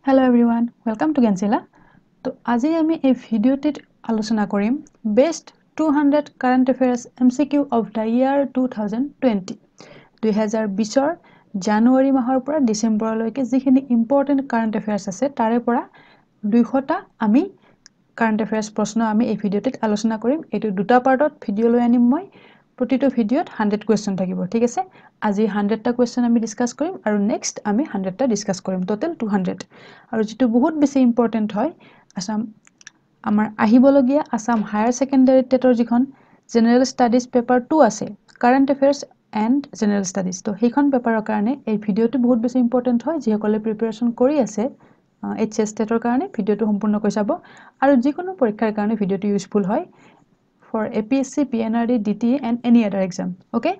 Hello everyone, welcome to Gensila. So, আজি আমি এই ভিডিওটিত আলোচনা কৰিম Best 200 Current Affairs MCQ of the year 2020. 2020 জানুৱাৰী মাহৰ পৰা ডিসেম্বৰলৈকে যিখিনি ইম্পৰ্টেন্ট কাৰেন্ট অ্যাফেয়াৰ্স আছে তাৰে পৰা 200টা আমি কাৰেন্ট অ্যাফেয়াৰ্স প্ৰশ্ন আমি এই ভিডিওটিত আলোচনা কৰিম। এটো দুটা পাৰ্টত ভিডিও লৈ আনিম মই। প্ৰতিটো ভিডিওত 100 কোৱেশ্চন থাকিব, ঠিক আছে? আজি 100টা কোৱেশ্চন আমি ডিসকাস কৰিম আৰু নেক্সট আমি 100টা ডিসকাস কৰিম, টোটাল 200। আৰু যেটো বহুত বেছি ইম্পৰ্টেন্ট হয় আসাম আমাৰ আহিবলগীয়া আসাম হায়াৰ সেকেন্ডাৰী টেটৰ যিখন জেনাৰেল ষ্টাডিজ পেপাৰ 2 আছে, কাৰেন্ট অ্যাফেয়াৰ্স এন্ড জেনাৰেল ষ্টাডিজ, তো সেইখন পেপাৰৰ কাৰণে এই ভিডিওটো বহুত বেছি ইম্পৰ্টেন্ট হয়। যিসকলে প্ৰিপাৰেচন কৰি আছে এইচএস টেটৰ কাৰণে ভিডিওটো সম্পূৰ্ণকৈ চাব আৰু যিকোনো পৰীক্ষাৰ কাৰণে ভিডিওটো ইউজফুল হয় for APSC, PNRD, DT and any other exam. Okay?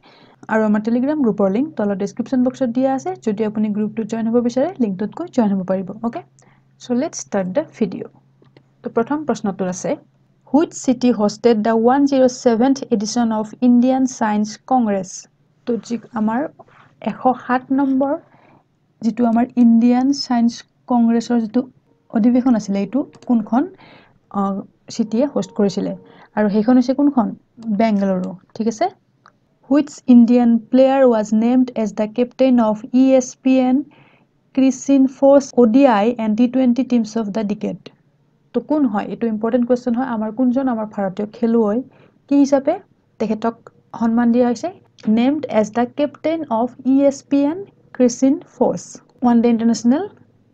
আৰু আমাৰ টেলিগ্ৰাম গ্ৰুপৰ লিংক তলত ডেসক্ৰিপশন বক্সত দিয়া আছে। যদি আপুনি গ্ৰুপটো জয়েন হ'ব বিচাৰে লিংকটোত গৈ জয়েন হ'ব পাৰিব। Okay? So let's start the video. তো প্ৰথম প্ৰশ্নটো আছে Which city hosted the 107th edition of Indian Science Congress? তো যি আমাৰ 107 নম্বৰ যেটো আমাৰ ইন্ডিয়ান সায়েন্স কংগ্ৰেছৰ যেটো অধিৱেশন আছিল এইটো কোনখন সিটিয়ে হোস্ট কৰিছিলে আৰু সেইখন হৈছে কোনখন বেংগালুৰু, ঠিক আছে? Which Indian player was named as the captain of ESPN Crisin Force ODI and T20 teams of the decade? তো কোন হয় এটো ইম্পৰ্টেন্ট কোৱেশ্চন হয়। আমাৰ কোনজন আমাৰ ভাৰতীয় খেলুৱৈ কি হিচাপে তেখেতক সন্মান দিয়া হৈছে named as the captain of ESPN Crisin Force One Day International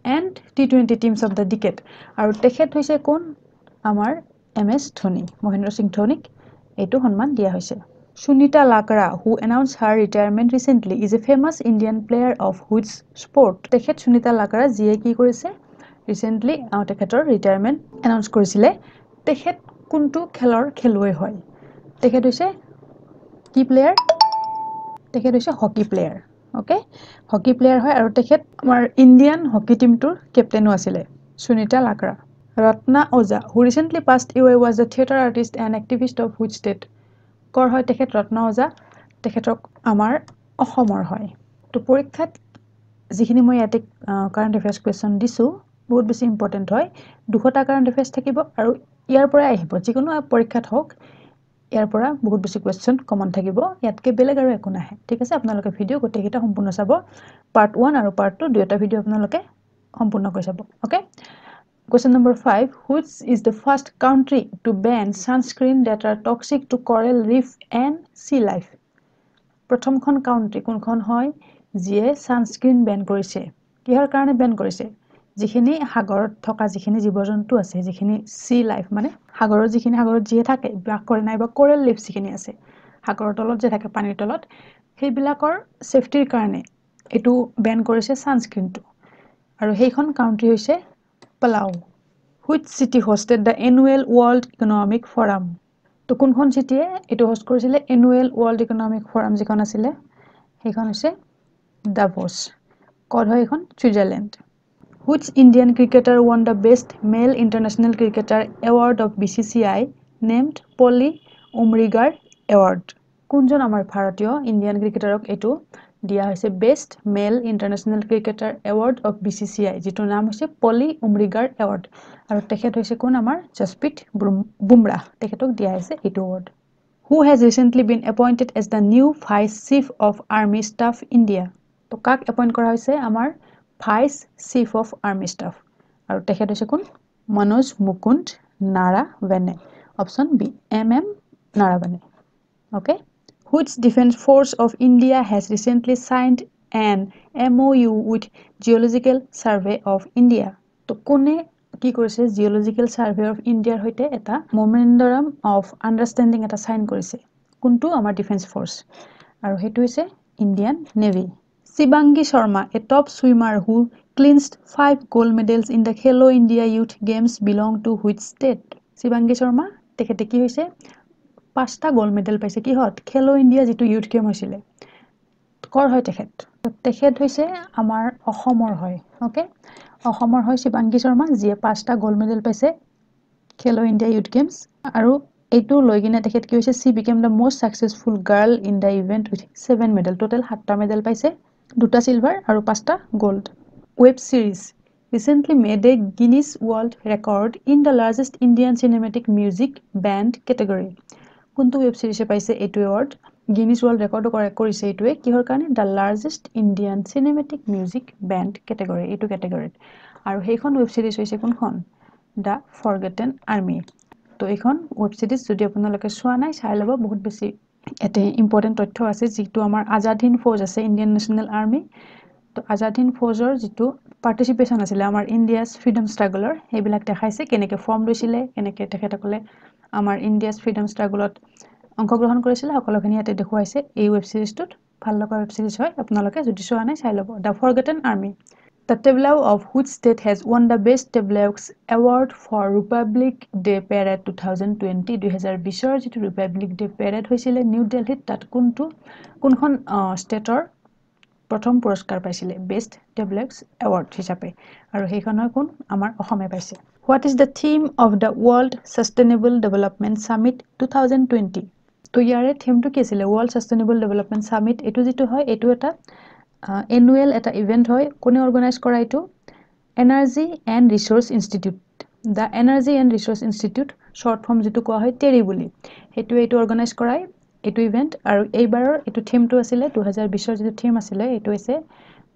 and T20 teams of the decade আৰু তেখেত হৈছে কোন আমাৰ MS ধোনি, মহেন্দ্ৰ সিং ধোনিক এইটো সন্মান দিয়া হৈছে। Sunita Lakra, who announced her retirement recently, is a famous Indian player of which sport? তেখেত Sunita Lakra যিয়ে কি কৰিছে ৰিসেন্টলি তেখেতৰ ৰিটায়াৰমেন্ট এনাউন্স কৰিছিলে। তেখেত কোনটো খেলৰ খেলুৱৈ হয়? তেখেত হৈছে কি প্লেয়াৰ? তেখেত হৈছে hockey player. Okay, hockey player হয় আৰু তেখেত আমাৰ ইন্ডিয়ান হকি টিমটোৰ কেপ্টেইনো আছিলে সুনিতা লাকৰা। ৰত্না ওজা, who recently passed away, was a theater artist and activist of which state? কৰ হয় তেখেত ৰত্না ওজা? তেখেতক আমাৰ অসমৰ হয়। তো পৰীক্ষাত যিখিনি মই ইয়াতে কাৰেন্ট অ্যাফেয়াৰ্স কোৱেশ্চন দিছো বহুত বেছি ইম্পৰ্টেন্ট হয়। 200টা কাৰেন্ট অ্যাফেয়াৰ্স থাকিব আৰু ইয়াৰ পৰা আহিব যিকোনো পৰীক্ষাত হওক ইয়াৰ পৰা বহুত বেছি কোৱেশ্চন কমন থাকিব। ইয়াতকে বেলেগ আৰু একো নাহে, ঠিক আছে? আপোনালোকে ভিডিও গোটেইকেইটা সম্পূৰ্ণ চাব। পাৰ্ট 1 আৰু পাৰ্ট 2 দুয়োটা ভিডিও আপোনালোকে সম্পূৰ্ণকৈ চাব। Okay, Question number 5. Which is the first country to ban sunscreen that are toxic to coral reef and sea life? প্ৰথমখন কাউন্ট্ৰি কোনখন হয় যিয়ে সানস্ক্ৰিন বেন কৰিছে? কিহৰ কাৰণে বেন কৰিছে? যিখিনি সাগৰত থকা যিখিনি জীৱ-জন্তু আছে, যিখিনি সি লাইফ মানে সাগৰৰ যিখিনি সাগৰত জিয়ে থাকে বাস কৰে নাইবা কোৰেল লিফ যিখিনি আছে সাগৰৰ তলত যে থাকে পানীৰ তলত সেইবিলাকৰ সেফটিৰ কাৰণে এটো বেন কৰিছে সানস্ক্ৰিনটো আৰু সেইখন কাউন্ট্রি হৈছে পালাও। Which city hosted the annual World Economic Forum? তো কোনখন সিটিয়ে এটো হোস্ট কৰিছিলে এনুৱেল ওয়ার্ল্ড ইকোনমিক ফোরাম যিখন আছিল সেইখন হৈছে ডাভোস। কত হয় এখন Switzerland. Which Indian cricketer won the best male international cricketer award of BCCI named Polly Umrigar award? কোনজন আমাৰ ভাৰতীয় ইন্ডিয়ান ক্ৰিকেটাৰক এটো দিয়া হৈছে best male international cricketer award of BCCI যেটো নাম হৈছে পলি উমৰিগাৰ এৱাৰ্ড আৰু তেখেত হৈছে কোন আমাৰ জসপ্ৰীত বুমৰাহ, তেখেতক দিয়া হৈছে এটো award. Who has recently been appointed as the new Vice Chief of Army Staff India? তো কাক এপইন্ট কৰা হৈছে আমাৰ vice chief of army staff আৰু তেখেত হৈছে কোন Manoj Mukund Naravane. Option B MM Naravane. Okay, Which defense force of India has recently signed an MOU with Geological Survey of India? তো কোনে কি কৰিছে জিওলজিক্যাল সাৰ্ভে অফ ইন্ডিয়াৰ হৈতে এটা মেমোৰেন্ডাম অফ আন্ডাৰষ্টেণ্ডিং এটা সাইন কৰিছে কোনটো আমাৰ ডিফেন্স ফোৰ্স আৰু হেতু হৈছে Indian Navy. Shivangi Sharma, a top swimmer who clinched 5 gold medals in the Khelo India Youth Games, belong to which state? Shivangi Sharma তেখেতে কি হৈছে 5টা গোল্ড মেডেল পাইছে কিহত খেলো ইন্ডিয়া যেটো ইউথ গেম হৈছিল। কৰ হয় তেখেত? তেখেত হৈছে আমাৰ অসমৰ হয়। ওকে, অসমৰ হয় শিবাংগী শৰ্মা যিয়ে 5টা গোল্ড মেডেল পাইছে খেলো ইন্ডিয়া ইউথ গেমস আৰু এইটো লৈ কিনে তেখেত কি হৈছে she became the most successful girl in the event with 7 medal, total 7টা মেডেল পাইছে, 2টা সিলভাৰ আৰু 5টা gold. Web series recently made a Guinness World Record in the largest Indian cinematic music band category. কোনটো web সিরিজে পাইছে এইটো award Guinness world রেকর্ডও কৰিছে এইটোৱে কিহৰ কাৰণে the largest Indian cinematic music band category এইটো কেটেগৰীত আৰু সেইখন ওয়েব সিৰিজ হৈছে কোনখন দ্য ফৰগেটেন আৰ্মি তো এইখন ওয়েব সিৰিজ যদি আপোনালোকে চোৱা নাই চাই ল'ব বহুত বেছি এতে ইম্পৰ্টেন্ট তথ্য আছে যেটো আমাৰ আজাদ হিন্দ ফৌজ আছে ইণ্ডিয়ান নেশ্যনেল আৰ্মি তো আজাদ হিন্দ ফৌজৰ যেটো পাৰ্টিসিপেশন আছিল আমাৰ ইণ্ডিয়াছ ফ্ৰীডম ষ্ট্ৰাগলৰ এইবিলাক দেখাইছে কেনেকৈ ফৰ্ম লৈছিলে কেনেকৈ তেখেতসকলে আমাৰ ইণ্ডিয়াছ ফ্ৰীডম ষ্ট্ৰাগলত অংশগ্ৰহণ কৰিছিল সকলোখিনি ইয়াতে দেখুৱাইছে এই ওয়েব সিৰিজটোত ভাল লগা ওয়েব সিৰিজ হয় আপোনালোকে যদি চোৱা নাই চাই ল'ব the forgotten army The tableau of which state has won the Best Tableaux Award for Republic Day Parade 2020 2020 যেটো Republic Day Parade হৈছিলে নিউ দিল্লীত তাত কোনখন ষ্টেটৰ প্ৰথম পুৰস্কাৰ পাইছিলে Best Tableaux Award হিচাপে আৰু সেইখন হয় কোন আমাৰ অসমে পাইছে What is the theme of the World Sustainable Development Summit 2020 তো ইয়াৰে থিমটো কি আছিল World Sustainable Development Summit এটো যেটো হয় এটো এটা annual এটা ইভেন্ট হয় কোনে অৰ্গানাইজ কৰা এটো Energy and Resource Institute The Energy and Resource Institute short form যেটো কোৱা হয় টেৰি বুলি হেতু এটো অৰ্গানাইজ কৰায় এটো ইভেন্ট আৰু এইবাৰৰ এটো থিমটো আছিল 2020 ৰ যেটো থিম আছিল এটো হৈছে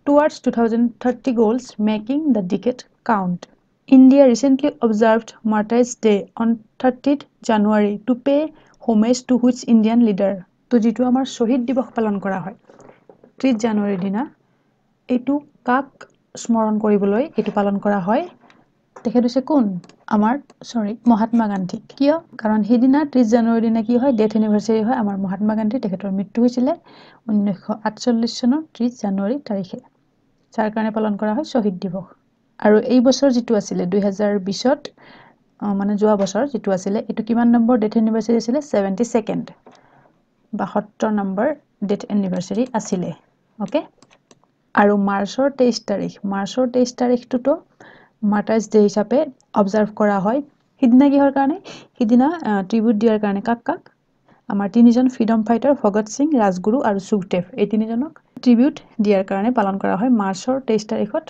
Towards 2030 Goals Making the Decade Count India recently observed Martyrs' Day on 30th January to pay homage to which Indian leader তো যেটো আমাৰ শহীদ দিৱস পালন কৰা হয় 30 জানুৱাৰীৰ দিনা এটো কাক স্মৰণ কৰিবলৈ এটো পালন কৰা হয় তেখেত হৈছে কোন আমাৰ মহাত্মা গান্ধী কিয় কাৰণ সেইদিনা 30 জানুৱাৰীৰ দিনা কি হয় ডেথ এনিভাৰ্সাৰী হয় আমাৰ মহাত্মা গান্ধী তেখেতৰ মৃত্যু হৈছিল 1948 চনৰ 30 জানুৱাৰী তাৰিখে যাৰ কাৰণে পালন কৰা হয় শহীদ দিৱস আৰু এই বছৰ যেটো আছিল 2020 ত মানে যোৱা বছৰ যেটো আছিল এটো কিমান নম্বৰ ডেথ এনিভাৰ্সাৰী আছিল 72nd 72 নম্বৰ ডেথ এনিভাৰ্সাৰী আছিল ওকে আৰু মাৰ্চৰ 23 তাৰিখটো মাৰ্টাৰ্স ডে হিচাপে অবজাৰ্ভ কৰা হয় হিদিনা কিহৰ কাৰণে হিদিনা ট্ৰিবিউট দিয়াৰ কাৰণে কাক আমাৰ তিনিজন ফ্ৰীডম ফাইটাৰ ভগত সিং ৰাজগুৰু আৰু সুখদেৱ এই তিনিজনক ট্ৰিবিউট দিয়াৰ কাৰণে পালন কৰা হয় মাৰ্চৰ 23 তাৰিখত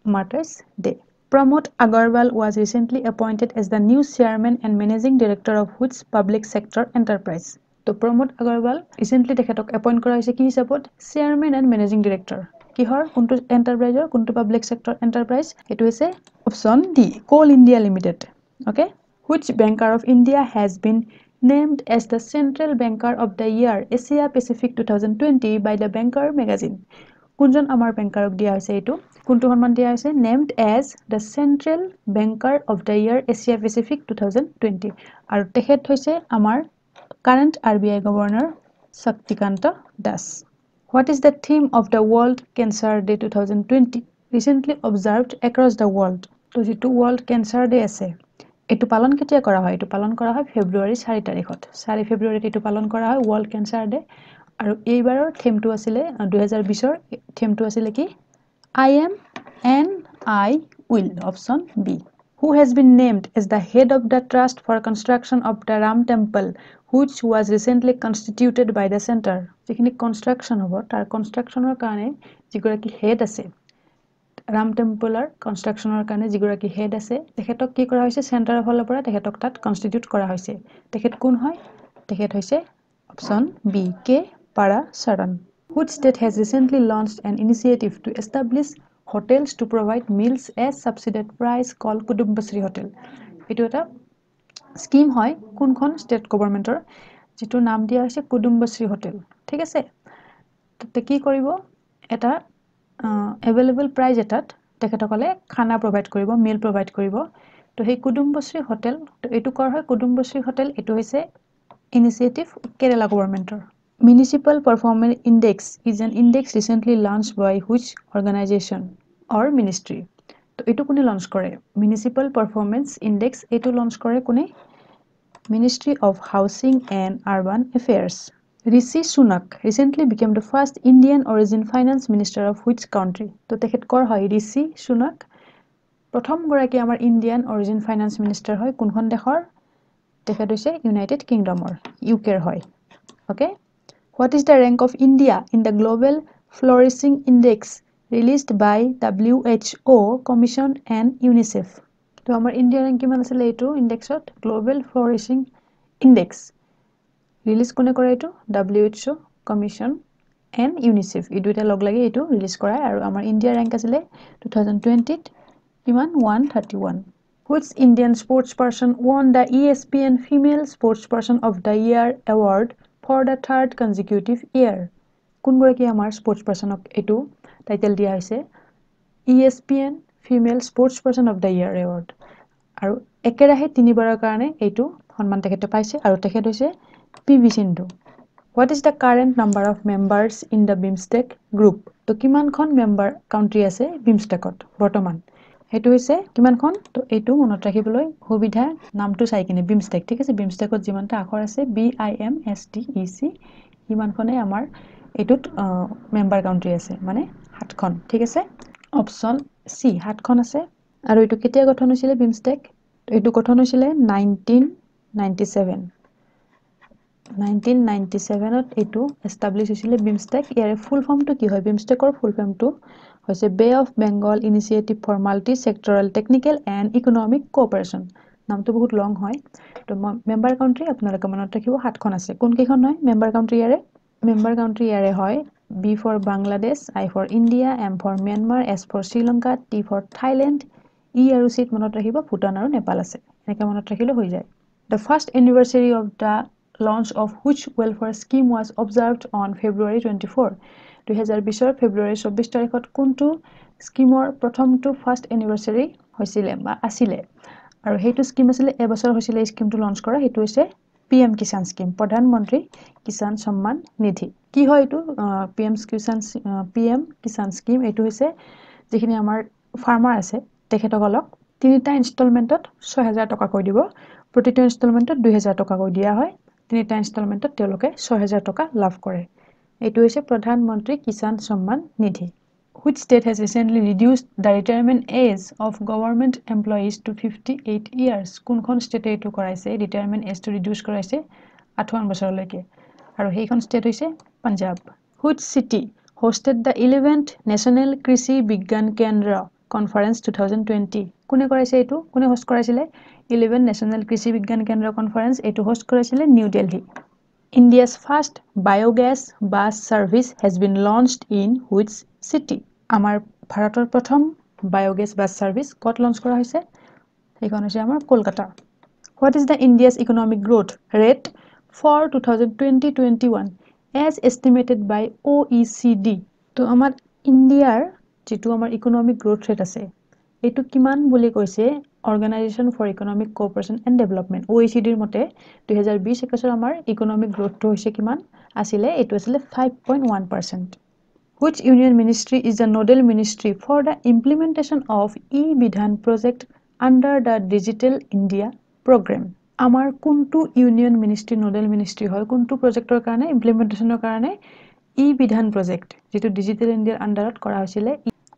মাৰ্টাৰ্স day Pramod Agarwal was recently appointed as the new chairman and managing director of which public sector enterprise তো Pramod Agarwal recently তেখেতক এপইন্ট কৰা হৈছে কি হিচাপত চেয়াৰম্যান এণ্ড মেনেজিং ডাইৰেক্টৰ কিহৰ কোনটো এন্টাৰপ্ৰাইজৰ কোনটো পাব্লিক সেক্টৰ এন্টাৰপ্ৰাইজ এটো হৈছে option D Coal India Limited okay which banker of India has been named as the central banker of the year Asia Pacific 2020 by the Banker magazine কোনজন আমাৰ বেংকাৰক দিয়া হৈছে এটো কোনটো সন্মান দিয়া হৈছে named as the central banker of the year Asia Pacific 2020 আৰু তেখেত হৈছে আমাৰ current RBI governor Shaktikanta Das What is the theme of the World Cancer Day 2020 recently observed across the world তো যেটো World Cancer Day আছে এটো পালন কেতিয়া কৰা হয় এটো পালন কৰা হয় ফেব্ৰুৱাৰী 4 তাৰিখত 4 ফেব্ৰুৱাৰীত এটো পালন কৰা হয় World Cancer Day আৰু এইবাৰৰ থিমটো আছিল 2020 ৰ থিমটো আছিল কি I am and I will option B Who has been named as the head of the trust for construction of the Ram Temple which was recently constituted by the center যেখিনি কনস্ট্ৰাকচন হ'ব তাৰ কনস্ট্ৰাকচনৰ কাৰণে যিগৰাকী হেড আছে Ram Temple কনস্ট্ৰাকচনৰ কাৰণে যিগৰাকী head আছে তেখেতক কি কৰা হৈছে সেন্টাৰৰ ফালৰ পৰা তেখেতক তাত কনস্টিটিউট কৰা হৈছে তেখেত কোন হয় তেখেত হৈছে option B K Parasaran Which state has recently launched an initiative to establish hotels to provide meals as subsidized price called Kudumbashree Hotel এটো এটা স্কিম হয় কোনখন ষ্টেট গভৰ্ণমেন্টৰ যেটো নাম দিয়া হৈছে কুদুম্বশ্ৰী হোটেল ঠিক আছে ততে কি কৰিব এটা अवेलेबल प्राइस এটাত তেখেতসকলে খানা প্ৰভাইড কৰিব মিল প্ৰভাইড কৰিব তো সেই কুদুম্বশ্ৰী হোটেল তো এটো কৰ হয় কুদুম্বশ্ৰী হোটেল এটো হৈছে ইনিশিয়েটিভ কেৰালা গভৰ্ণমেন্টৰ Municipal Performance Index is an index recently launched by which organization or ministry তো এটো কোনে লঞ্চ কৰে Municipal Performance Index এটো লঞ্চ কৰে কোনে Ministry of Housing and Urban Affairs Rishi Sunak recently became the first Indian origin finance minister of which country তো তেখেত কৰ হয় Rishi Sunak প্ৰথম গৰাকী আমাৰ ইন্ডিয়ান অৰিজিন ফাইনান্স মিনিষ্টাৰ হয় কোনখন দেশৰ তেখেত হৈছে ইউনাইটেড কিংডমৰ ইউকেৰ হয় okay What is the rank of India in the Global Flourishing Index released by WHO Commission and UNICEF. তো আমাৰ ইণ্ডিয়া ৰেংক কিমান আছিল এইটো ইনডেক্সত গ্লোবেল ফ্লোৰিচিং ইনডেক্স ৰিলিজ কোনে কৰে এইটো WHO Commission and UNICEF এই দুইটা লগ লাগি এইটো ৰিলিজ কৰায় আৰু আমাৰ ইণ্ডিয়া ৰেংক আছিল 2020 ত কিমান 131 Which Indian sports person won the ESPN Female Sportsperson of the Year award for the third consecutive year কোনগৰাকী আমাৰ স্পোর্টস পারসনক এটো টাইটেল দিয়া হৈছে ESPN Female Sportsperson of the Year award আৰু একেৰাহে তিনিবাৰৰ কাৰণে এটো সন্মান তেখেতে পাইছে আৰু তেখেত হৈছে PV Sindhu What is the current number of members in the BIMSTEC group তো কিমানখন মেম্বাৰ কাউন্ট্ৰি আছে BIMSTECত বৰ্তমান হেতু হৈছে কিমানখন তো এটো মনত ৰাখিবলৈ সুবিধা নামটো চাই কিনে BIMSTEC ঠিক আছে BIMSTECত যিমানটা আখৰ আছে BIMSTEC ইমানখনে আমাৰ এটুত মেম্বাৰ কাউন্ট্ৰি আছে মানে 7খন ঠিক আছে অপচন সি 7খন আছে আৰু এটো কেতিয়া গঠন হৈছিল BIMSTEC এটো গঠন হৈছিল 1997 ত এটো এস্টাবলিশ হৈছিল BIMSTEC ইয়াৰে ফুল ফৰ্মটো কি হয় BIMSTECৰ ফুল ফৰ্মটো হৈছে Bay of Bengal Initiative for Multi-Sectoral Technical and Economic Cooperation নামটো বহুত লং হয় তো মেম্বাৰ কাউন্ট্ৰি আপোনালোকে মনত ৰাখিব 7খন আছে কোন কেইখন হয় মেম্বাৰ কাউন্ট্ৰি ইয়াৰে Member country are hoy B for Bangladesh, I for India, M for Myanmar, S for Sri Lanka, T for Thailand, E aru sit monot rakhiba Bhutan aru Nepal ase. Enake monot rakhile hoi jay. The first anniversary of the launch of which welfare scheme was observed on February 24. 2020 February 24 tarikhot kuntu scheme or prothom to first anniversary hoisile ba asile. Aru heitu scheme asile ebosor hoisile scheme to launch kora hetu hoise PM Kisan Scheme Pradhan Mantri Kisan Samman Nidhi কি হয় এটো PM Kisan Scheme এটো হৈছে যেখিনি আমাৰ farmer আছে তেখেতসকলক তিনিটা ইনস্টলমেন্টত 6000 টাকা কৈ দিব প্ৰতিটো ইনস্টলমেন্টত 2000 টাকা কৈ দিয়া হয় তিনিটা ইনস্টলমেন্টত তেওঁলোকে 6000 টাকা লাভ কৰে এটো হৈছে প্ৰধান মন্ত্ৰী Kisan Samman Nidhi Which state has recently reduced the retirement age of government employees to 58 years? কোনখন state এটো কৰাইছে retirement age to reduce কৰাইছে 58 বছৰলৈকে আৰু হেইখন state হৈছে Punjab. Which city hosted the 11th National Krishi Bigyan Kendra Conference 2020? কোনে কৰাইছে এটো কোনে হোস্ট কৰাইছিলে 11th National Krishi Bigyan Kendra Conference এটো হোস্ট কৰাইছিলে New Delhi. India's first biogas bus service has been launched in which city? Amar Bharator prothom biogas bus service kot launch kora hoise ekhon hoise amar Kolkata What is the India's economic growth rate for 2020-21 as estimated by OECD to amar India'r jitu amar economic growth rate ase etu kiman boli koise Organization for Economic Cooperation and Development OECD ৰ মতে 2020 আমাৰ economic growth to hoise kiman asile etu asile 5.1% Which union ministry is the nodal ministry for the implementation of e-Bidhan project under the Digital India program? Amar kuntu union ministry nodal ministry hoy kuntu projector karone implementationor karone e-Bidhan project jitu Digital India underot kora hoisile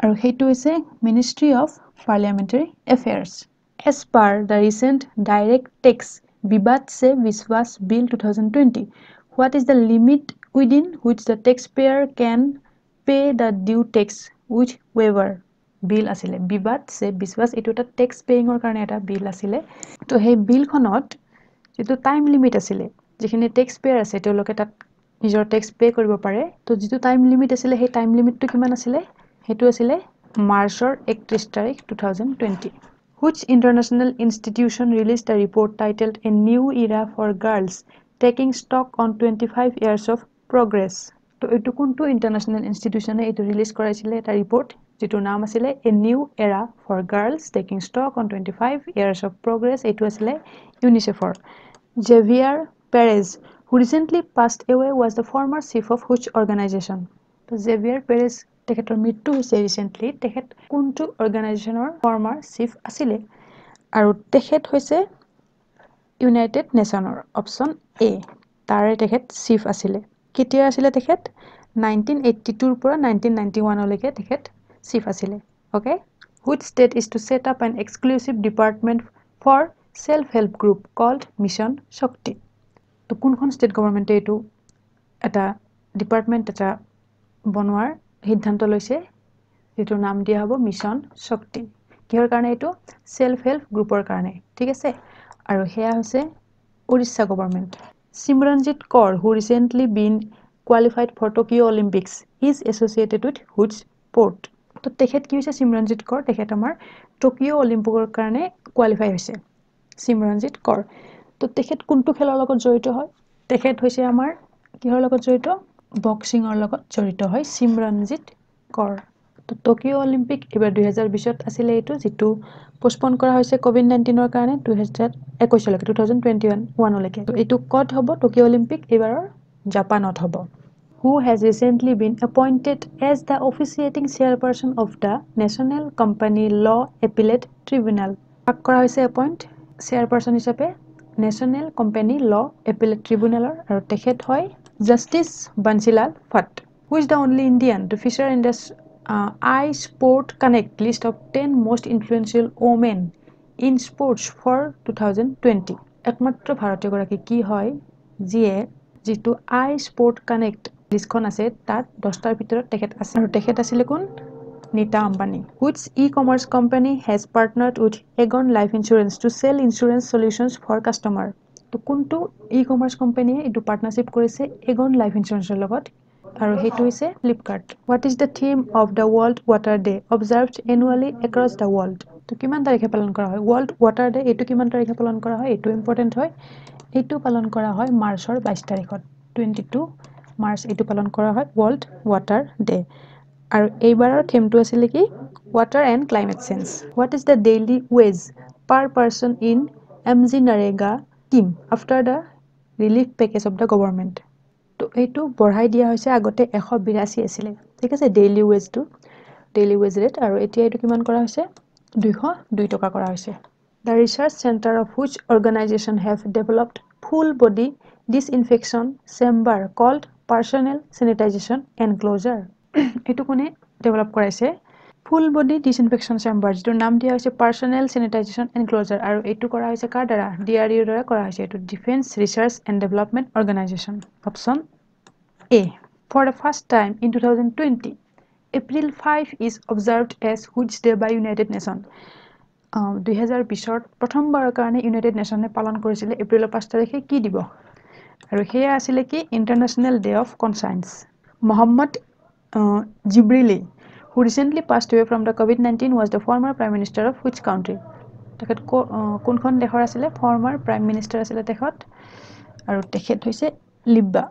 aru heitu hoise Ministry of Parliamentary Affairs. As per the recent direct tax Vivad se Vishwas Bill 2020, what is the limit within which the taxpayer can pay the due tax which waiver bill asile Vivad se Vishwas etu ta tax paying or karone eta bill asile to hey bill khonot jitu time limit asile jekhine tax payer ase teoloke tat nijor tax pay koribo pare to jitu time limit asile hey time limit to kiman asile hetu asile Marchor 31 tarikh 2020 Which international institution released a report titled A New Era for Girls Taking Stock on 25 Years of Progress to etu kuntu international institution e etu release koraisile eta report jitu naam asile A New Era for Girls Taking Stock on 25 Years of Progress etu asile UNICEF Javier Perez who recently passed away was the former chief of which organization to Javier Perez tekhetor mittu hoise recently tekhet kuntu organization or former chief asile aru tekhet hoise United Nation or option A tare tekhet chief asile ketia asile tekhet 1982 ৰ পৰা 1991 লৈকে tekhet chief asile okay which state is to set up an exclusive department for self help group called Mission Shakti to kunkhon state government etu eta department eta bonwar সিদ্ধান্ত লৈছে যেটোৰ নাম দিয়া হ'ব mission শক্তি কিহৰ কাৰণে এটো সেলফ হেল্প গ্ৰুপৰ কাৰণে ঠিক আছে আৰু হেয়া হৈছে Odisha government Simranjit Kaur who recently been qualified for Tokyo Olympics is associated with which sport তো তেখেত কি হৈছে Simranjit Kaur তেখেত আমাৰ Tokyo Olympics কাৰণে কোৱালিফাই হৈছে Simranjit Kaur তো তেখেত কোনটো খেলৰ লগত জড়িত হয় তেখেত হৈছে আমাৰ কিহৰ লগত জড়িত বক্সিংৰ লগত জড়িত হয় Simranjit Kaur তো Tokyo Olympic এবাৰ 2020 ত আছিল এটো যেটো পোষ্টপন কৰা হৈছে কোভিড-19 ৰ কাৰণে 2021 লৈকে 2021 লৈকে তো এটো কত হ'ব Tokyo Olympic এবাৰৰ জাপানত হ'ব who has recently been appointed as the officiating chairperson of the National Company Law Appellate Tribunal কাক কৰা হৈছে appoint chairperson হিচাপে National Company Law Appellate Tribunal আৰু তেখেত হয় Justice Bansilal Bhatt who is the only Indian to feature in the iSport Connect list of 10 most influential women in sports for 2020 একমাত্ৰ ভাৰতীয় গৰাকী কি হয় যিয়ে যেটো iSport Connect লিষ্টখন আছে তাত 10টাৰ ভিতৰত তেখেত আছে আৰু তেখেত আছিল কোন Nita Ambani which e-commerce company has partnered with Aegon Life Insurance to sell insurance solutions for customer তো কোনটো e-commerce company এটো পার্টনারশিপ কৰিছে Aegon Life Insurance ৰ লগত আৰু হেতু হৈছে Flipkart what is the theme of the World Water Day observed annually across the world তো কিমান তাৰিখে পালন কৰা হয় World Water Day এটো কিমান তাৰিখে পালন কৰা হয় এটো ইম্পৰ্টেন্ট হয় এটো পালন কৰা হয় মাৰ্চৰ 22 তাৰিখত 22 মাৰ্চ এটো পালন কৰা হয় World Water Day আৰু এইবাৰৰ থিমটো আছিল কি Water and Climate Change what is the daily wage per person in MG Narega scheme after the relief package of the government তো এইটো বঢ়াই দিয়া হৈছে আগতে 182 আছিল ঠিক আছে ডেইলি ওয়েজ ৰেট আৰু এতিয়া এইটো কিমান কৰা হৈছে 202 টকা কৰা হৈছে The research center of which organization have developed full body disinfection chamber called personal sanitization enclosure এটো কোনে ডেভেলপ কৰাইছে ফুল বডি ডিসইনফেকশন চেম্বাৰ যেটোৰ নাম দিয়া হৈছে পাৰ্সোনেল স্যানিটাইজেশন এনক্লোজাৰ আৰু এটো কৰা হৈছে কাৰ দ্বাৰা ডিআৰডিও দ্বাৰা কৰা হৈছে এটো defence research and development organisation option A for the first time in 2020 April 5 is observed as which day by United Nations 2020 প্ৰথমবাৰৰ কাৰণে ইউনাইটেড নেশনে পালন কৰিছিল এপ্ৰিলৰ 5 তাৰিখে কি দিব আৰু হেয়া আছিল কি international day of conscience Mohammed Jibrili who recently passed away from the COVID-19 was the former prime minister of which country তেখেত কোনখন দেশৰ আছিল former prime minister আছিল তেখেত আৰু তেখেত হৈছে লিব্বা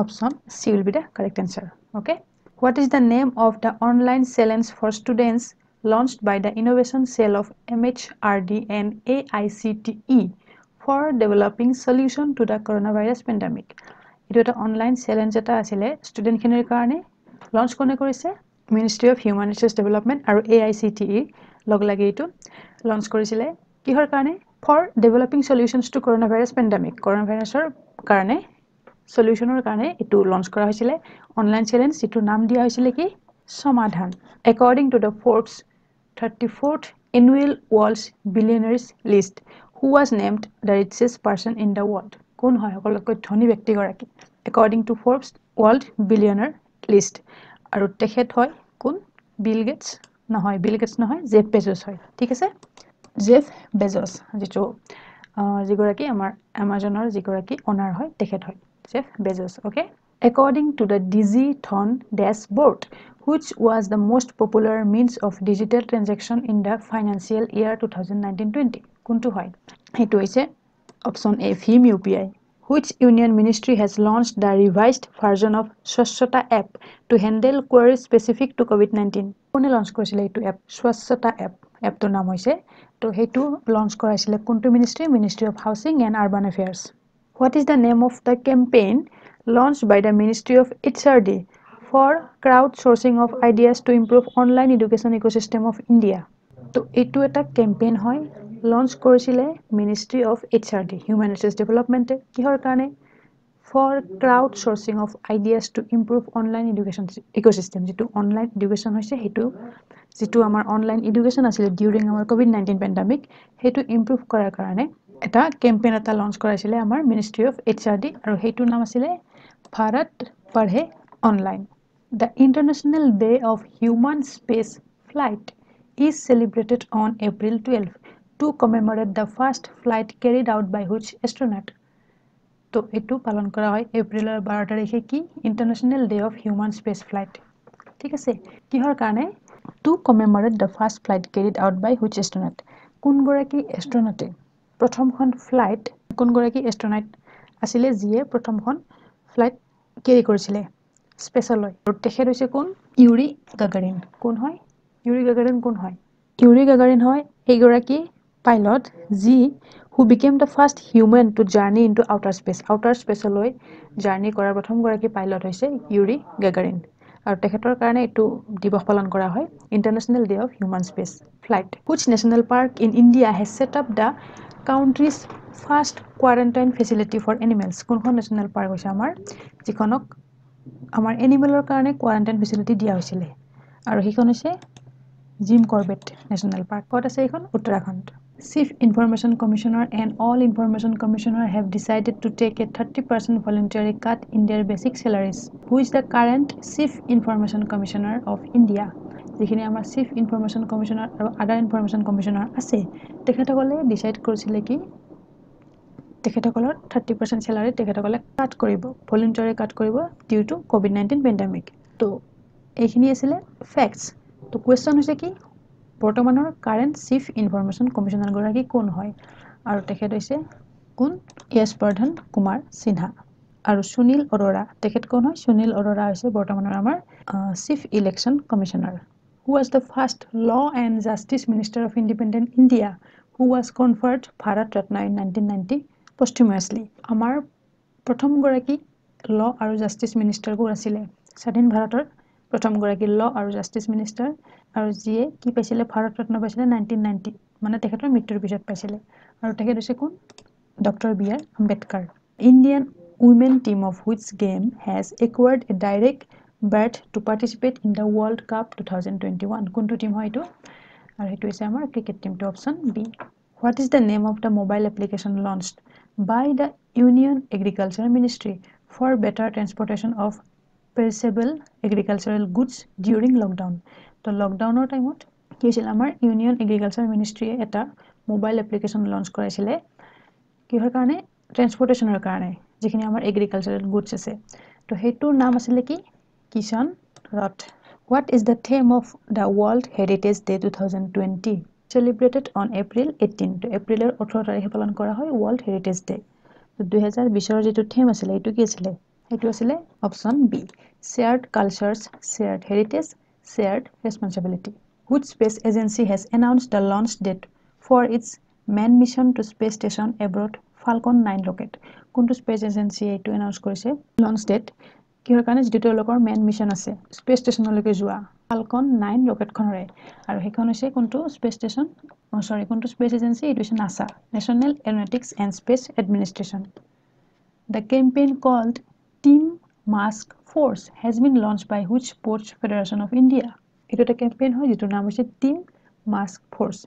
option C will be the correct answer okay what is the name of the online challenge for students launched by the innovation cell of MHRD and AICTE for developing solution to the coronavirus pandemic এটো এটা online challenge এটা আছিল student খিনিৰ কাৰণে launch কোনে কৰিছে ministry of human resource development আৰু AICTE লগ লাগি এটো লঞ্চ কৰিছিল কিহৰ কাৰণে for developing solutions to coronavirus pandemic coronavirusৰ কাৰণে সলিউশনৰ কাৰণে এটো লঞ্চ কৰা হৈছিল অনলাইন চ্যালেঞ্জ যেটোৰ নাম দিয়া হৈছিল কি সমাধান according to the Forbes 34th annual world's billionaires list who was named the richest person in the world কোন হয় সকলোতকৈ ধনী ব্যক্তি গৰাকী according to Forbes world billionaire list আৰু তেখেত হয় কোন বিল গেটস নহয় জেফ বেজোস হয় ঠিক আছে জেফ বেজোস যেটো যিগৰাকী আমাৰ Amazonৰ যিগৰাকী ওনাৰ হয় তেখেত হয় Jeff Bezos okay according to the Digithon dashboard which was the most popular means of digital transaction in the financial year 2019-20 কোনটো হয় হেতু হৈছে option A Bhim UPI which union ministry has launched the revised version of Swachhata app to handle queries specific to COVID-19 কোনে launch কৰিছিল এইটো app Swachhata app টো নাম হৈছে তো হেতু লঞ্চ কৰাইছিল কোনটো ministry of housing and urban affairs what is the name of the campaign launched by the Ministry of HRD for crowdsourcing of ideas to improve online education ecosystem of India তো এটো এটা campaign হয় launch কৰিছিল Ministry of HRD Human Resource Development কিহৰ কাৰণে for crowdsourcing of ideas to improve online education ecosystem যেটো online education হৈছে হেতু যেটো আমাৰ online education আছিল during our COVID-19 pandemic হেতু improve কৰাৰ কাৰণে এটা ক্যাম্পেইন এটা লঞ্চ কৰাইছিল আমাৰ Ministry of HRD আৰু হেতুৰ নাম আছিল ভাৰত পঢ়ে online The International Day of Human Space Flight is celebrated on April 12 to commemorate the first flight carried out by which astronaut? তো এটো পালন কৰা হয় এপ্ৰিলৰ 12 তাৰিখে কি international day of human space flight ঠিক আছে কিহৰ কাৰণে to commemorate the first flight carried out by which astronaut কোনগৰাকী এষ্ট্ৰনটে প্ৰথমখন ফ্লাইট কোনগৰাকী এষ্ট্ৰনট আছিলে যিয়ে প্ৰথমখন ফ্লাইট কেৰি কৰিছিলে স্পেচলৈ আৰু তেখেত হৈছে কোন ইউৰি গাগাৰিন কোন হয় ইউৰি গাগাৰিন কোন হয় ইউৰি গাগাৰিন হয় এইগৰাকী পাইলট যি who became the first human to journey into outer space লৈ জাৰ্নি কৰাৰ প্ৰথম গৰাকী পাইলট হৈছে ইউৰি গাগাৰিন আৰু তেখেতৰ কাৰণে এটো দিৱস পালন কৰা হয় international day of human space flight which national park in India has set up the country's first quarantine facility for animals কোনখন নেশ্যনেল পাৰ্ক হৈছে আমাৰ যিখনক আমাৰ এনিমেলৰ কাৰণে কোৱাৰেণ্টাইন ফেচিলিটি দিয়া হৈছিল আৰু সেইখন হৈছে জিম কৰবেট নেশ্যনেল পাৰ্ক ক'ত আছে এইখন Uttarakhand Chief Information Commissioner and all Information Commissioner have decided to take a 30% voluntary cut in their basic salaries. Who is the current Chief Information Commissioner of India? যিখিনি আমাৰ Chief Information Commissioner আৰু other Information Commissioner আছে তেখেতসকলে decide কৰিছিল কি তেখেতসকলৰ 30% salary তেখেতসকলে কাট কৰিব ভলুন্টাৰী কাট কৰিব ডিউ টু কোভিড-19 পেণ্ডেমিক তো এইখিনি আছিল ফ্যাক্টস তো কোৱেশ্চন হৈছে কি বৰ্তমানৰ কাৰেন্ট চিফ ইনফৰমেশন কমিশনাৰ গৰাকী কোন হয় আৰু তেখেত হৈছে কোন য়শবৰ্ধন কুমাৰ সিনহা আৰু সুনীল অৰোৰা তেখেত কোন হয় সুনীল অৰোৰা হৈছে বৰ্তমানৰ আমাৰ chief election commissioner who was the first law and justice minister of independent India who was conferred Bharat Ratna in 1990 posthumously আমাৰ প্ৰথম গৰাকী ল আৰু জাস্টিস মিনিষ্টাৰ কোন আছিল স্বাধীন ভাৰতৰ প্ৰথম গৰাকী ল আৰু জাস্টিস মিনিষ্টাৰ আৰু যিয়ে কি পাইছিলে ভাৰত ৰত্ন পাইছিলে 1990 মানে তেখেতৰ মৃত্যুৰ পিছত পাইছিলে আৰু তেখেত হৈছে কোন doctor B R Ambedkar Indian women team of which game has acquired a direct berth to participate in the World Cup 2021 কোনটো টিম হয় এটো আৰু এটো হৈছে আমাৰ ক্ৰিকেট টিমটো option B What is the name of the mobile application launched by the Union Agriculture Ministry for better transportation of perishable agricultural goods during lockdown? তো লকডাউনৰ টাইমত কি হৈছিল আমাৰ ইউনিয়ন এগ্ৰিকালচাৰ মিনিষ্ট্ৰীয়ে এটা মোবাইল এপ্লিকেশন লঞ্চ কৰাইছিলে কিহৰ কাৰণে ট্ৰান্সপোৰ্টেশনৰ কাৰণে যিখিনি আমাৰ এগ্ৰিকালচাৰাল গুডছ আছে তো হেতুৰ নাম আছিল কি কিষান ৰথ What is the theme of the World Heritage Day 2020 celebrated on April 18 তো এপ্ৰিলৰ 18 তাৰিখে পালন কৰা হয় World Heritage Day তো 2020 ৰ যেটো থিম আছিল এটো কি আছিল এটো আছিল option B Shared Cultures Shared Heritage Shared Responsibility Which space agency has announced the launch date for its manned mission to space station abroad Falcon 9 rocket কোনটো স্পেস এজেন্সি এটো অ্যানাউন্স কৰিছে লঞ্চ ডেট কিহৰ কাৰণে যেটো তেওঁলোকৰ man mission আছে space ষ্টেচনলৈকে যোৱা Falcon 9 rocket খনৰে আৰু হেখন হৈছে কোনটো স্পেস ষ্টেচন কোনটো স্পেস এজেন্সি এটো হৈছে NASA National Aeronautics and Space Administration The campaign called Team Mask Force has been launched by which Sports Federation of India এটো এটা ক্যাম্পেইন হয় যেটোৰ নাম হৈছে টিম মাস্ক ফোৰ্স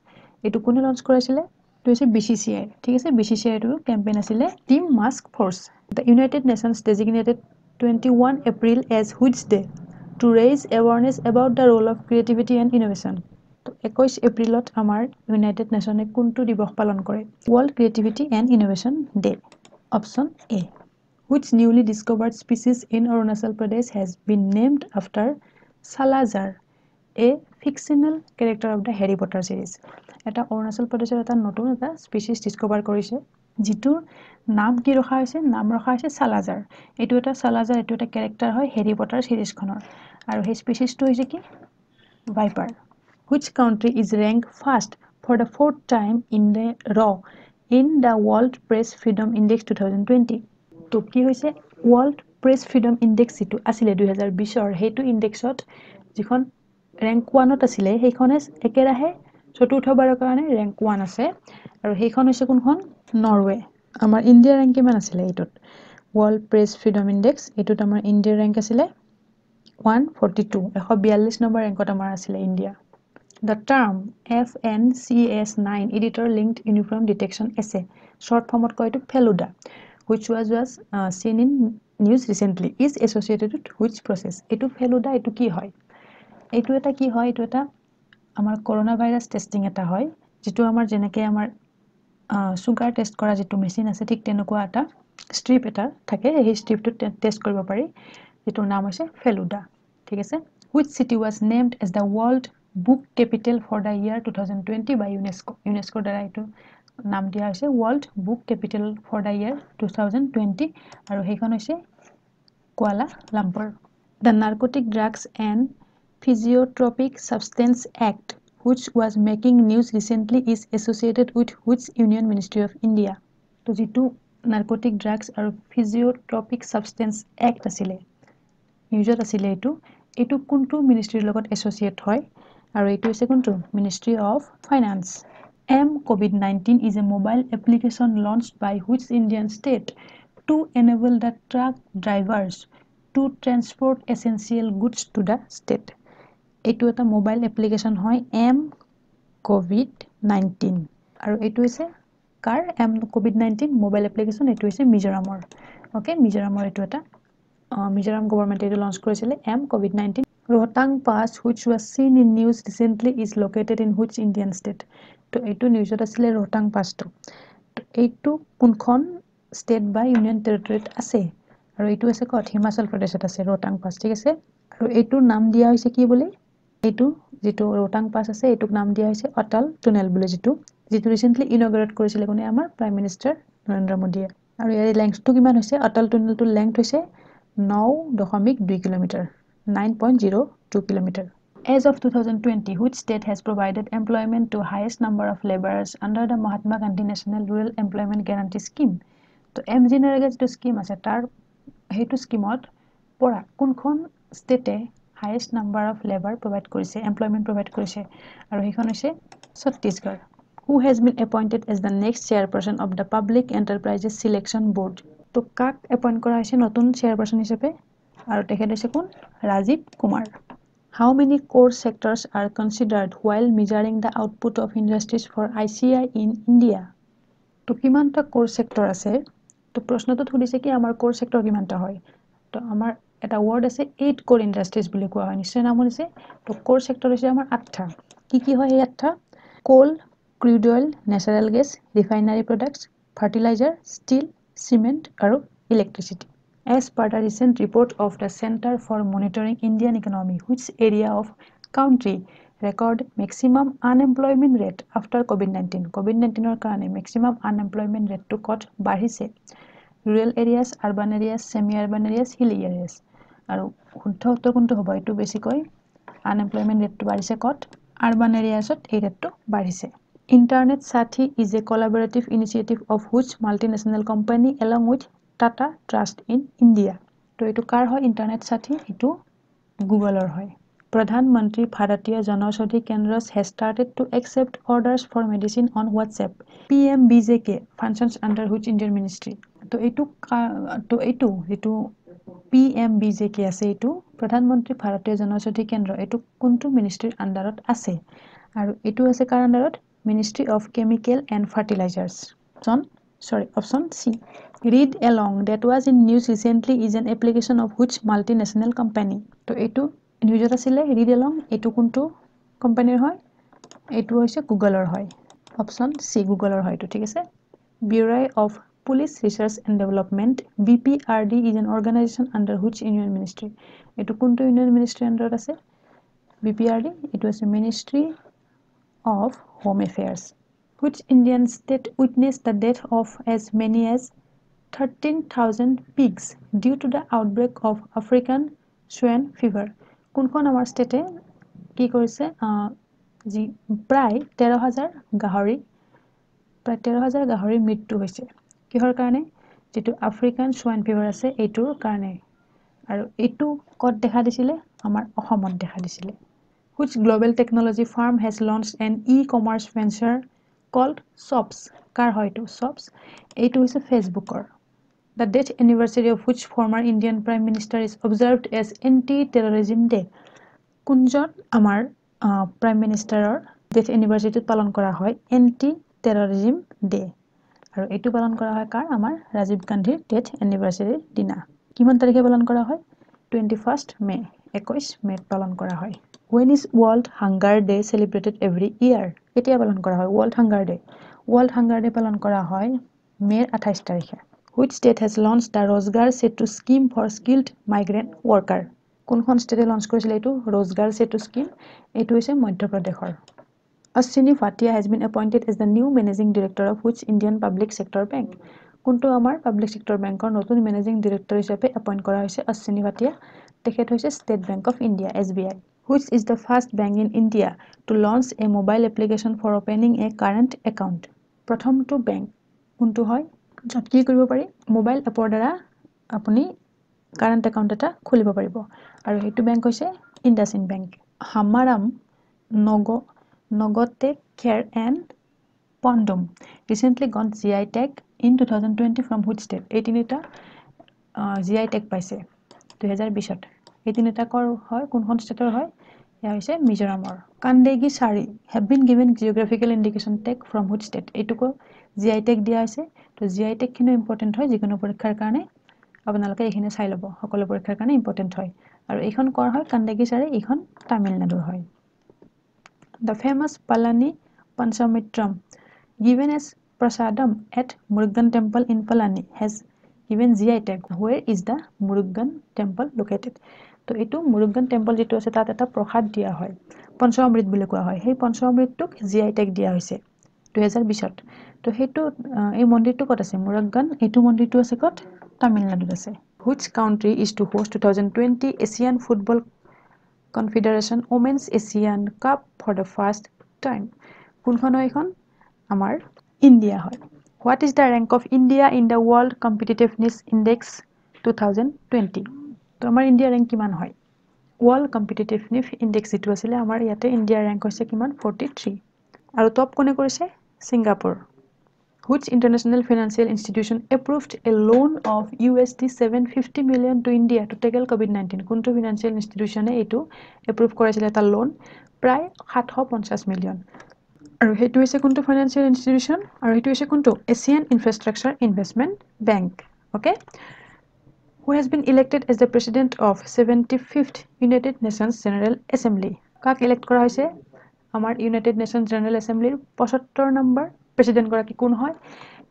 এটো কোনে লঞ্চ কৰাইছিলে তো হৈছে BCCI ঠিক আছে BCCI এটো ক্যাম্পেইন আছিল team mask force The United Nations designated 21 April as which day to raise awareness about the role of creativity and innovation তো 21 এপ্ৰিলত আমাৰ ইউনাইটেড নেশনে কোনটো দিৱস পালন কৰে World Creativity and Innovation Day option A Which newly discovered species in Arunachal Pradesh has been named after Salazar a fictional character of the Harry Potter series এটা অৰুণাচল প্ৰদেশৰ এটা নতুন এটা স্পিচিছ ডিসকভাৰ কৰিছে যিটোৰ নাম কি ৰখা হৈছে নাম ৰখা হৈছে সালাজাৰ এটো এটা সালাজাৰ এটো এটা ক্যাৰেক্টাৰ হয় হেৰি পটাৰ সিৰিজখনৰ আৰু সেই স্পিচিছটো হৈছে কি viper Which country is ranked first for the fourth time in the row in the World Press Freedom Index 2020 তো কি হৈছে World Press Freedom Index যেটো আছিল 2020 ৰ হেতু ইনডেক্সত যিখন rank 1 ত আছিল হেখনে একেৰাহে চতুৰ্থবাৰৰ কাৰণে rank 1 আছে আৰু হেখন হৈছে কোনখন নৰৱে আমাৰ ইন্ডিয়া rank কিমান আছিল এটোত World Press Freedom Index এটোত আমাৰ ইন্ডিয়া rank আছিল 142 142 নম্বৰ ৰেংকত আমাৰ আছিল India The term FNCS9 editor linked uniform detection essay short form কয় to Feluda which was seen in news recently is associated with which process? Etu feluda etu ki hoy? Etu eta ki hoy? Etu eta amar coronavirus testing eta hoy jitu amar jeneke amar sugar test kora jitu machine ase thik tenukwa eta strip eta thake ei strip to test koribo pari jitu naam ase feluda thik ase. Which city was named as the world book capital for the year 2020 by UNESCO? UNESCO dara etu naam dia hoise world book capital for the year 2020 aru heikon hoise Kuala Lumpur. The Narcotic Drugs and Physiotropic Substance Act, which was making news recently, is associated with which Union Ministry of India? To jitu Narcotic Drugs and Physiotropic Substance Act asile newsot asile etu kuntu ministry logot associate hoy aru etu ase kuntu Ministry of Finance. COVID-19 is a mobile application launched by which Indian state to enable the truck drivers to transport essential goods to the state. Etu eta mobile application hoy COVID-19 aru etu ase car COVID-19 mobile application etu ase Mizoramor. Okay, Mizoramor etu eta Mizoram government etu launch korisile COVID-19. Rohtang Pass, which was seen in news recently, is located in which Indian state? To etu newsot asile Rohtang Pass to etu kunkhon state by union territory ase aru etu ase kot Himachal Pradesh ase Rohtang Pass thik ase aru etu naam dia hoise ki bole etu jitu Rohtang Pass ase etuk naam dia hoise Atal Tunnel bole jitu recently inaugurate korisile kone amar Prime Minister Narendra Modi aru yari length to kiman hoise Atal Tunnel to length hoise 9.2 km 9.02 km. As of 2020, which state has provided employment to highest number of laborers under the Mahatma Gandhi National Rural Employment Guarantee Scheme? To MGNREGA jitu scheme ase tar hetu scheme ot pora kunkhon state highest number of labor provide korise employment provide korise aru hekhon hoise Chhattisgarh. Who has been appointed as the next chairperson of the Public Enterprises Selection Board? To kak appoint kora hoise notun chairperson hisabe aru tekhet hoise kun Rajiv Kumar. How many core sectors are considered while measuring the output of industries for ICI in India? To kimanta core sector ase to proshno to thudise ki amar core sector kimanta hoy to amar eta word ase 8 core industries boli koa hoy nishoy naam hoise to core sector hoise amar 8 ki hoy ei 8 coal, crude oil, natural gas, refinery products, fertilizer, steel, cement aru electricity. As per the recent report of the Center for Monitoring Indian Economy, which area of country recorded maximum unemployment rate after COVID-19? COVID-19 or karane maximum unemployment rate to kot bahise rural areas, urban areas, semi-urban areas, hilly areas. Aru huddha uttor kuntu hobo etu besikoi unemployment rate to bahise kot urban areas ot ei rate to bahise. Internet Sathi is a collaborative initiative of which multinational company along with Tata Trust in India. To etu kar hoy Internet Sathi etu Google or hoy. Pradhan Mantri Bharatiya Janaushadhi Kendras has started to accept orders for medicine on WhatsApp. PMBJK functions under which Indian ministry? To etu etu PMBJK ase etu Pradhan Mantri Bharatiya Janaushadhi Kendra etu kuntu ministry underot ase aru etu ase kar underot Ministry of Chemical and Fertilizers. Option C. Read Along, that was in news recently, is an application of which multinational company? To etu news asile Read Along etu kuntu company hoy etu hoise Google or hoy. Option C Google or hoy to thik ase. Bureau of Police Research and Development BPRD is an organization under which union ministry? Etu kuntu union ministry under ase BPRD it was a Ministry of Home Affairs. Which Indian state witnessed the death of as many as 13,000 pigs due to the outbreak of African swine fever? Kunkhon amar state ki korise ji pray 13,000 gahori mrityu hoise kihor karone jitu African swine fever ase etur karone aru etu kot dekha disile amar Ohomot dekha disile. Which global technology firm has launched an e-commerce venture called Shops? Kar hoy to Shops etu hoise Facebook or. The death anniversary of which former Indian Prime Minister is observed as Anti-Terrorism Day? Kunjon amar Prime Minister or death anniversary to palon kora hoy Anti-Terrorism Day আৰু এটো পালন কৰা হয় কাৰ আমাৰ ৰাজীৱ গান্ধীৰ death এনিভাৰ্সাৰীৰ দিনা কিমান তাৰিখে পালন কৰা হয় 21st মে 21 মে পালন কৰা হয় When is World Hunger Day celebrated every year? কেতিয়া পালন কৰা হয় World Hunger Day? World Hunger Day পালন কৰা হয় মেৰ 28 তাৰিখে। Which state has launched the Rozgar Setu scheme for skilled migrant worker? কোনখন ষ্টেটে লঞ্চ কৰিছিল এইটো Rozgar Setu scheme? এইটো হৈছে মধ্যপ্ৰদেশৰ। Ashwini Bhatia has been appointed as the new managing director of which Indian public sector bank? কোনটো আমাৰ public sector বেংকৰ নতুন মেনেজিং ডিৰেক্টৰ হিচাপে এপইন্ট কৰা হৈছে Ashwini Bhatia তেখেত হৈছে state bank of India SBI Which is the first bank in India to launch a mobile application for opening a current account? প্ৰথমটো বেংক কোনটো হয় য'ত কি কৰিব পাৰি মোবাইল এপৰ দ্বাৰা আপুনি কাৰেন্ট একাউন্ট এটা খুলিব পাৰিব আৰু এইটো বেংক হৈছে ইন্ডাসইন্ড বেংক হামাৰাম Nogotek Care and Pondum recently got GI tag in 2020 from which state? 18 এটা GI tag পাইছে 2020 18 এটা কৰ হয় কোনখন ষ্টেটৰ হয় ইয়া হৈছে মিজোৰামৰ কান্দেগি সাৰি have been given geographical indication tag from which state? এইটোকো GI tag দিয়া আছে তো GI tag কিনো ইম্পৰ্টেন্ট হয় যিকোনো পৰীক্ষাৰ কাৰণে আপোনালোকে এইখিনি চাই লব সকলো পৰীক্ষাৰ কাৰণে ইম্পৰ্টেন্ট হয় আৰু এইখন কৰ হয় কান্দেগি সাৰি এইখন তামিলনাডুৰ হয় The famous Palani Panchamitram given as prasadam at Murugan temple in Palani has given GI tag. Where is the Murugan temple located? তো এটো Murugan temple যেটো আছে তাত এটা প্ৰসাদ দিয়া হয় পঞ্চমৃত বুলি কোৱা হয় সেই পঞ্চমৃতটোক GI tag দিয়া হৈছে 2020 তো হেতু এই মন্দিৰটো কত আছে Murugan এটো মন্দিৰটো আছে কত তামিলনাডুত আছে Which country is to host 2020 Asian Football Confederation Women's Asian Cup for the first time. কোনখন এখন আমাৰ ইন্ডিয়া হয় What is the rank of India in the World Competitiveness Index 2020? তো আমাৰ ইন্ডিয়া rank কিমান হয় World Competitiveness Index যেটো আছিল আমাৰ ইয়াতে ইন্ডিয়া rank হৈছে কিমান 43 আৰু টপ কোনে কৰিছে Singapore Which international financial institution approved a loan of USD 750 million to India to tackle COVID-19? কোনটো financial institution এটো approve কৰাইছিল এটা লোন প্ৰায় 750 মিলিয়ন আৰু হেতু হৈছে কোনটো financial institution আৰু হেতু হৈছে কোনটো Asian Infrastructure Investment Bank okay Who has been elected as the president of 75th United Nations General Assembly কাক ইলেক্ট কৰা হৈছে আমাৰ United Nations General Assembly 75 number president গৰাকী কোন হয়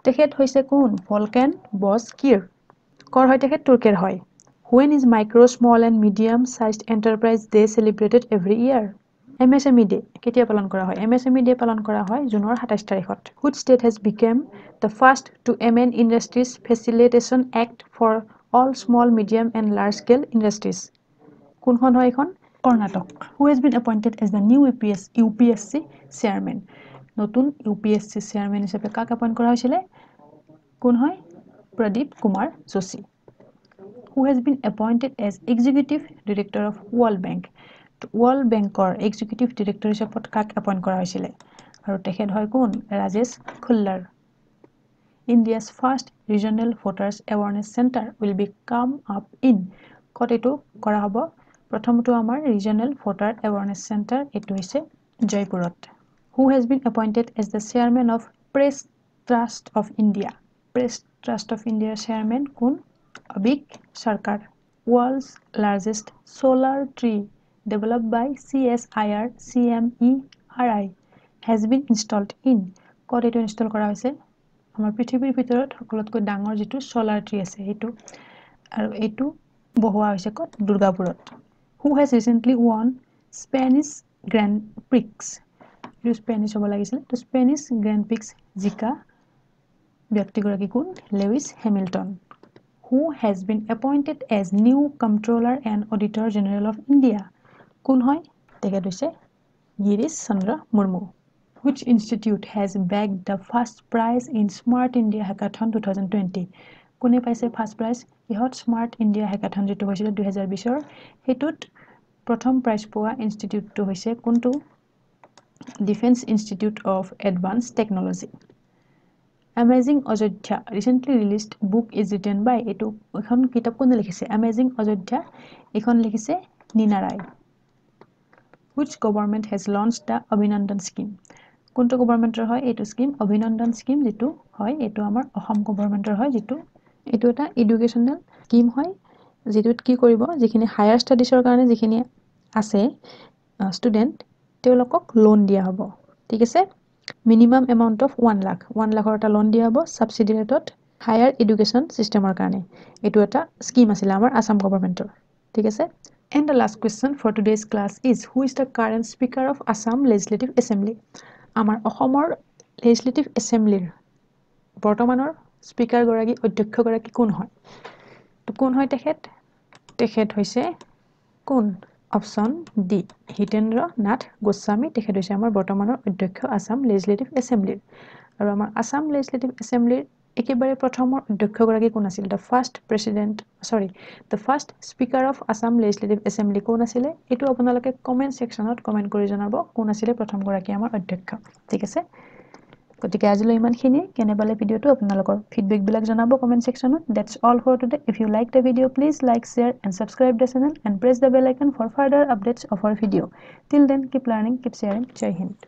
তেখেত হৈছে কোন ভলকেন বসকিৰ কৰ হয় তেখেত তুৰ্কেৰ হয় When is micro small and medium sized enterprise day celebrated every year MSME day কেতিয়া পালন কৰা হয় MSME day পালন কৰা হয় জুনৰ 27 তাৰিখত Which state has become the first to amend Industries Facilitation Act for all small medium and large scale industries কোনখন হয় এখন Karnataka Who has been appointed as the new UPSC chairman নতুন UPSC chairman হিচাপে কাক এপইন্ট কৰা হৈছিল কোন হয় Pradip Kumar Joshi Who has been appointed as executive director of World Bank World Bankৰ executive director হিচাপত কাক এপইন্ট কৰা হৈছিল আৰু তেখেত হয় কোন Rajesh খুল্লাৰ India's first regional voters awareness center will be come up in কত এটো কৰা হ'ব প্ৰথমটো আমাৰ regional voter awareness center এটো হৈছে জয়পুৰত Who has been appointed as the chairman of Press Trust of India? Press Trust of India chairman kun Abik Sarkar. World's largest solar tree developed by CSIR CMERI has been installed in. Kod eto install kora hoise amar prithibir bitorot hokolotko dangor jitu solar tree ase etu aru etu bohoa hoise kod Durgapurot. Who has recently won Spanish Grand Prix? Spanish হ'ব লাগিছিল তো Spanish Grand Prix জিকা ব্যক্তিগৰাকী কোন Lewis Hamilton Who has been appointed as new Comptroller and Auditor General of India কোন হয় তেখেত হৈছে Girish Chandra Murmu Which institute has bagged the first prize in Smart India Hackathon 2020 কোনে পাইছে first prize ইহত smart India hackathon যেটো হৈছিল 2020 ৰ হেতুত প্ৰথম প্ৰাইজ পোৱা ইনষ্টিটিউটটো হৈছে কোনটো Defense Institute of Advanced Technology. Amazing Ajodhya recently released book is written by etu ekhon kitab kone likhise Amazing Ajodhya ekhon likhise Nina Rai. Which government has launched the Abhinandan scheme? কোনটো গভৰ্ণমেণ্টৰ হয় এইটো scheme অভিনন্দন scheme যেটো হয় এইটো আমাৰ অসম গভৰ্ণমেণ্টৰ হয় যেটো এইটো এটা এডুকেশনাল স্কিম হয় যেটোত কি কৰিব যিখিনি হায়াৰ ষ্টাডিজৰ কাৰণে যিখিনি আছে ষ্টুডেন্ট তেওঁলোকক লোন দিয়া হ'ব ঠিক আছে মিনিমাম এমাউন্ট অফ 1 লাখ 1 লাখৰ এটা লোন দিয়া হ'ব সাবসিডি ৰেটত হায়াৰ এডুকেশন সিস্টেমৰ কাৰণে এইটো এটা স্কিম আছিল আমাৰ আসাম গভৰ্ণমেণ্টৰ ঠিক আছে and the last question for today's class is who is the current speaker of Assam Legislative Assembly আমাৰ অসমৰ legislative assembly বৰ্তমানৰ স্পিকাৰ গৰাকী অধ্যক্ষ গৰাকী কোন হয় তো কোন হয় তেখেত হৈছে কোন অপশন ডি হিতেন্দ্ৰ নাথ গোস্বামী তেখেত হৈছে আমাৰ বৰ্তমানৰ অধ্যক্ষ আসাম লেজিসলেটিভ এসেম্বলিৰ আৰু আমাৰ আসাম লেজিসলেটিভ এসেম্বলিৰ একেবাৰে প্ৰথমৰ অধ্যক্ষ গৰাকী কোন আছিল the first speaker of Assam legislative assembly কোন আছিল এটো আপোনালোকে কমেন্ট সেকশনত কমেন্ট কৰি জনাব কোন আছিল প্ৰথম গৰাকী আমাৰ অধ্যক্ষ ঠিক আছে গতিকে আজিলৈ ইমানখিনি কেনেবালে ভিডিওটো আপোনালোকৰ ফিডবেক বিলাক জনাব comment সেকশনত that's all for today if you like the video please like share and subscribe the channel and press the bell icon for further updates of our video till then keep learning keep sharing jai hind